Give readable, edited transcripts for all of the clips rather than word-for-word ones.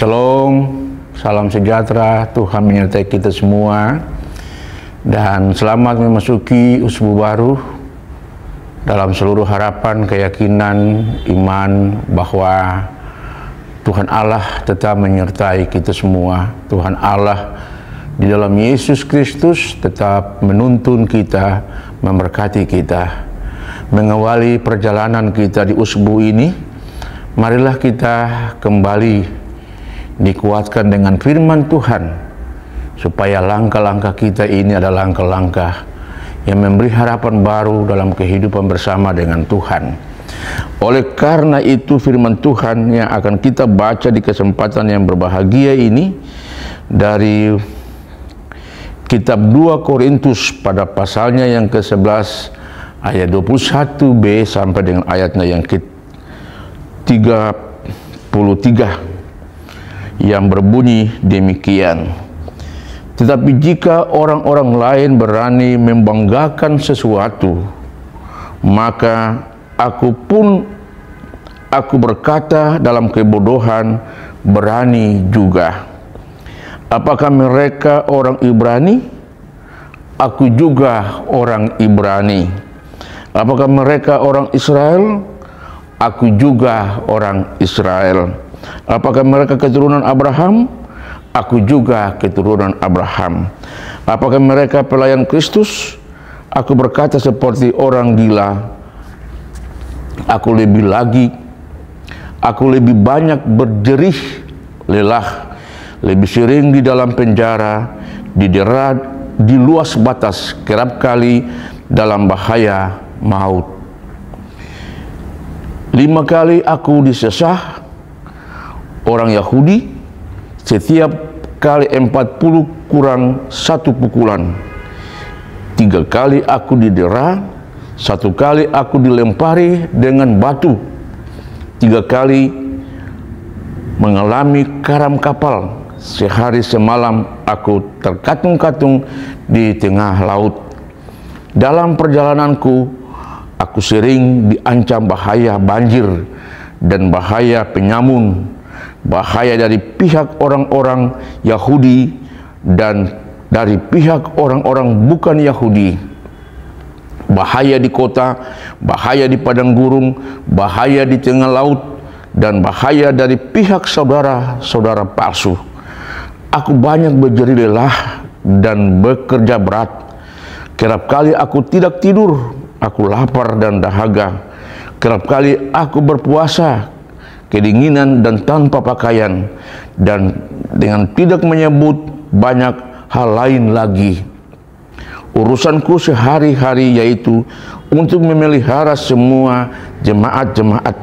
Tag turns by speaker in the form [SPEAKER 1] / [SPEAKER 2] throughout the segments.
[SPEAKER 1] Shalom, salam sejahtera, Tuhan menyertai kita semua. Dan selamat memasuki usbu baru dalam seluruh harapan, keyakinan, iman bahwa Tuhan Allah tetap menyertai kita semua. Tuhan Allah di dalam Yesus Kristus tetap menuntun kita, memberkati kita, mengawali perjalanan kita di usbu ini. Marilah kita kembali dikuatkan dengan firman Tuhan, supaya langkah-langkah kita ini adalah langkah-langkah yang memberi harapan baru dalam kehidupan bersama dengan Tuhan. Oleh karena itu firman Tuhan yang akan kita baca di kesempatan yang berbahagia ini dari kitab 2 Korintus pada pasalnya yang ke-11 ayat 21b sampai dengan ayatnya yang ke-33 yang berbunyi demikian. Tetapi jika orang-orang lain berani membanggakan sesuatu, maka aku berkata dalam kebodohan berani juga. Apakah mereka orang Ibrani? Aku juga orang Ibrani. Apakah mereka orang Israel? Aku juga orang Israel. Apakah mereka keturunan Abraham? Aku juga keturunan Abraham. Apakah mereka pelayan Kristus? Aku berkata seperti orang gila. Aku lebih banyak berjerih lelah, lebih sering di dalam penjara, didera di luas batas, kerap kali dalam bahaya maut. 5 kali aku disesah orang Yahudi, setiap kali 40 kurang 1 pukulan. 3 kali aku didera, 1 kali aku dilempari dengan batu. 3 kali mengalami karam kapal. Sehari semalam aku terkatung-katung di tengah laut. Dalam perjalananku, aku sering diancam bahaya banjir dan bahaya penyamun, bahaya dari pihak orang-orang Yahudi dan dari pihak orang-orang bukan Yahudi, bahaya di kota, bahaya di padang gurun, bahaya di tengah laut, dan bahaya dari pihak saudara-saudara palsu. Aku banyak berjerih lelah dan bekerja berat. Kerap kali aku tidak tidur, aku lapar dan dahaga. Kerap kali aku berpuasa, kedinginan dan tanpa pakaian, dan dengan tidak menyebut banyak hal lain lagi. Urusanku sehari-hari yaitu untuk memelihara semua jemaat-jemaat.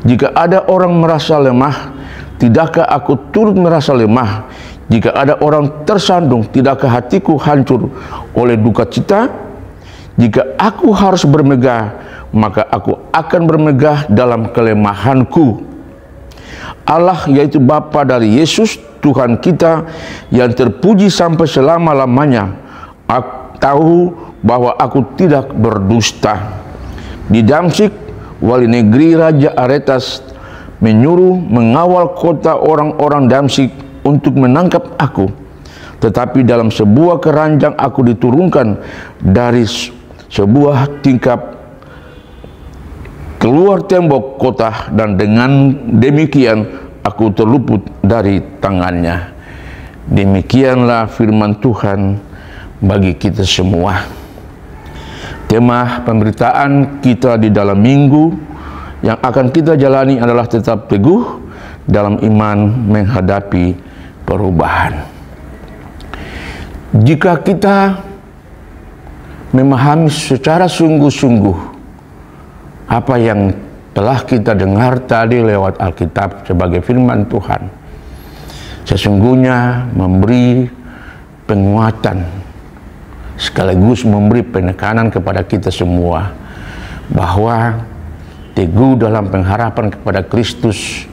[SPEAKER 1] Jika ada orang merasa lemah, tidakkah aku turut merasa lemah? Jika ada orang tersandung, tidakkah hatiku hancur oleh duka cita? Jika aku harus bermegah, maka aku akan bermegah dalam kelemahanku. Allah yaitu Bapa dari Yesus Tuhan kita yang terpuji sampai selama-lamanya, aku tahu bahwa aku tidak berdusta. Di Damsyik, wali negeri Raja Aretas menyuruh mengawal kota orang-orang Damsyik untuk menangkap aku. Tetapi dalam sebuah keranjang aku diturunkan dari sebuah tingkap keluar tembok kota, dan dengan demikian aku terluput dari tangannya. Demikianlah firman Tuhan bagi kita semua. Tema pemberitaan kita di dalam minggu yang akan kita jalani adalah tetap teguh dalam iman menghadapi perubahan. Jika kita memahami secara sungguh-sungguh apa yang telah kita dengar tadi lewat Alkitab sebagai firman Tuhan, sesungguhnya memberi penguatan sekaligus memberi penekanan kepada kita semua bahwa teguh dalam pengharapan kepada Kristus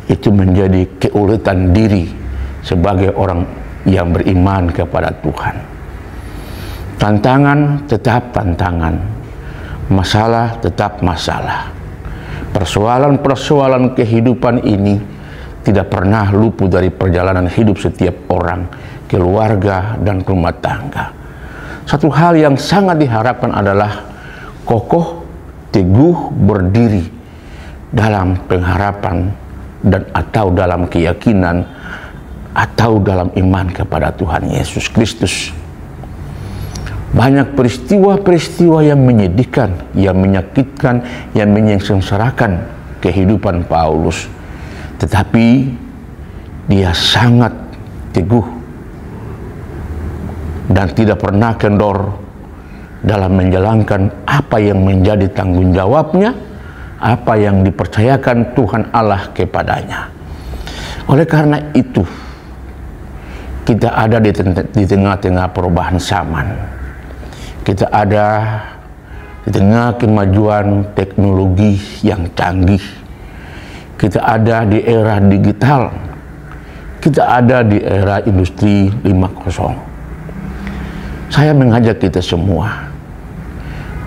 [SPEAKER 1] itu menjadi keuletan diri sebagai orang yang beriman kepada Tuhan. Tantangan tetap tantangan, masalah tetap masalah. Persoalan-persoalan kehidupan ini tidak pernah luput dari perjalanan hidup setiap orang, keluarga, dan rumah tangga. Satu hal yang sangat diharapkan adalah kokoh, teguh, berdiri dalam pengharapan dan atau dalam keyakinan atau dalam iman kepada Tuhan Yesus Kristus. Banyak peristiwa-peristiwa yang menyedihkan, yang menyakitkan, yang menyengsarakan kehidupan Paulus. Tetapi dia sangat teguh dan tidak pernah kendor dalam menjalankan apa yang menjadi tanggung jawabnya, apa yang dipercayakan Tuhan Allah kepadanya. Oleh karena itu, kita ada di tengah-tengah perubahan zaman. Kita ada di tengah kemajuan teknologi yang canggih. Kita ada di era digital. Kita ada di era industri 5.0. Saya mengajak kita semua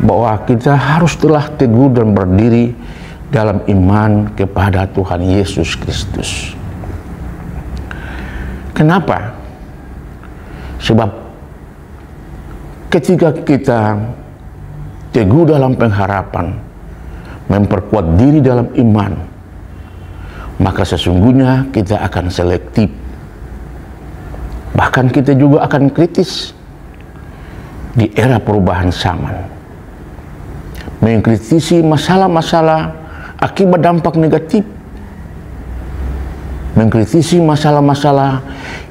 [SPEAKER 1] bahwa kita harus telah teguh dan berdiri dalam iman kepada Tuhan Yesus Kristus. Kenapa? Sebab ketika kita teguh dalam pengharapan, memperkuat diri dalam iman, maka sesungguhnya kita akan selektif. Bahkan kita juga akan kritis di era perubahan zaman. Mengkritisi masalah-masalah akibat dampak negatif. Mengkritisi masalah-masalah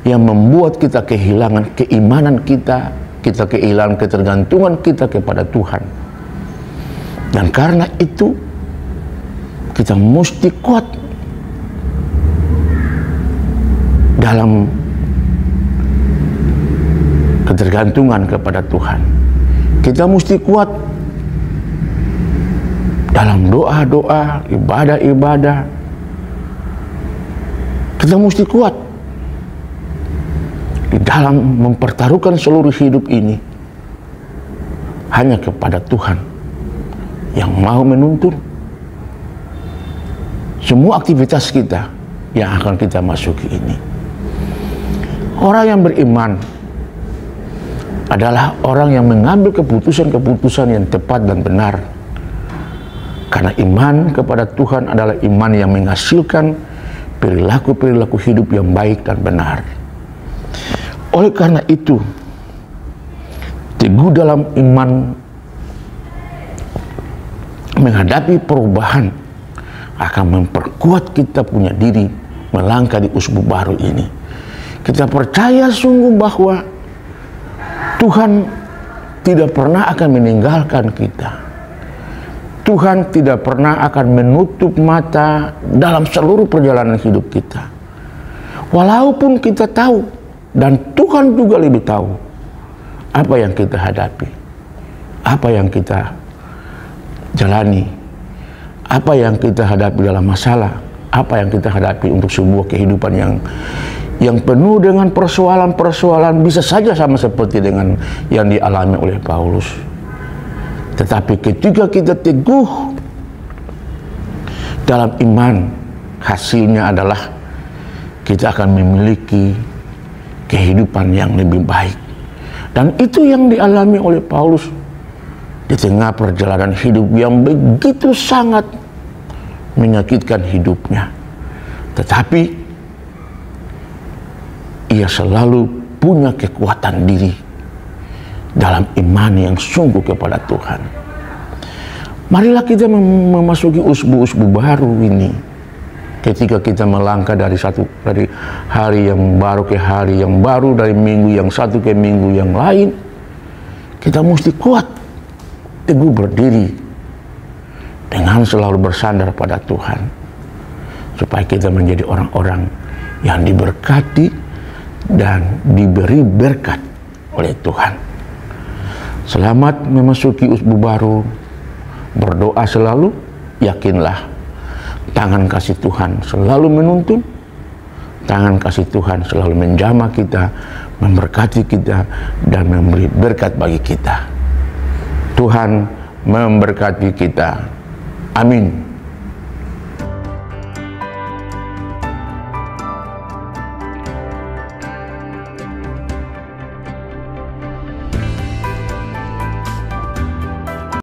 [SPEAKER 1] yang membuat kita kehilangan keimanan kita kehilangan ketergantungan kita kepada Tuhan. Dan karena itu kita mesti kuat dalam ketergantungan kepada Tuhan. Kita mesti kuat dalam doa-doa, ibadah-ibadah. Kita mesti kuat di dalam mempertaruhkan seluruh hidup ini hanya kepada Tuhan yang mau menuntun semua aktivitas kita yang akan kita masuki ini. Orang yang beriman adalah orang yang mengambil keputusan-keputusan yang tepat dan benar. Karena iman kepada Tuhan adalah iman yang menghasilkan perilaku-perilaku hidup yang baik dan benar. Oleh karena itu, teguh dalam iman menghadapi perubahan akan memperkuat kita punya diri melangkah di usbu baru ini. Kita percaya sungguh bahwa Tuhan tidak pernah akan meninggalkan kita. Tuhan tidak pernah akan menutup mata dalam seluruh perjalanan hidup kita. Walaupun kita tahu, dan Tuhan juga lebih tahu, apa yang kita hadapi, apa yang kita jalani, apa yang kita hadapi dalam masalah, apa yang kita hadapi untuk sebuah kehidupan yang penuh dengan persoalan-persoalan, bisa saja sama seperti dengan yang dialami oleh Paulus. Tetapi ketika kita teguh dalam iman, hasilnya adalah kita akan memiliki kehidupan yang lebih baik. Dan itu yang dialami oleh Paulus di tengah perjalanan hidup yang begitu sangat menyakitkan hidupnya. Tetapi ia selalu punya kekuatan diri dalam iman yang sungguh kepada Tuhan. Marilah kita memasuki usbu-usbu baru ini. Ketika kita melangkah dari hari yang baru ke hari yang baru, dari minggu yang satu ke minggu yang lain, kita mesti kuat, teguh berdiri dengan selalu bersandar pada Tuhan, supaya kita menjadi orang-orang yang diberkati dan diberi berkat oleh Tuhan. Selamat memasuki usbu baru. Berdoa selalu, yakinlah tangan kasih Tuhan selalu menuntun. Tangan kasih Tuhan selalu menjamah kita, memberkati kita, dan memberi berkat bagi kita. Tuhan memberkati kita. Amin.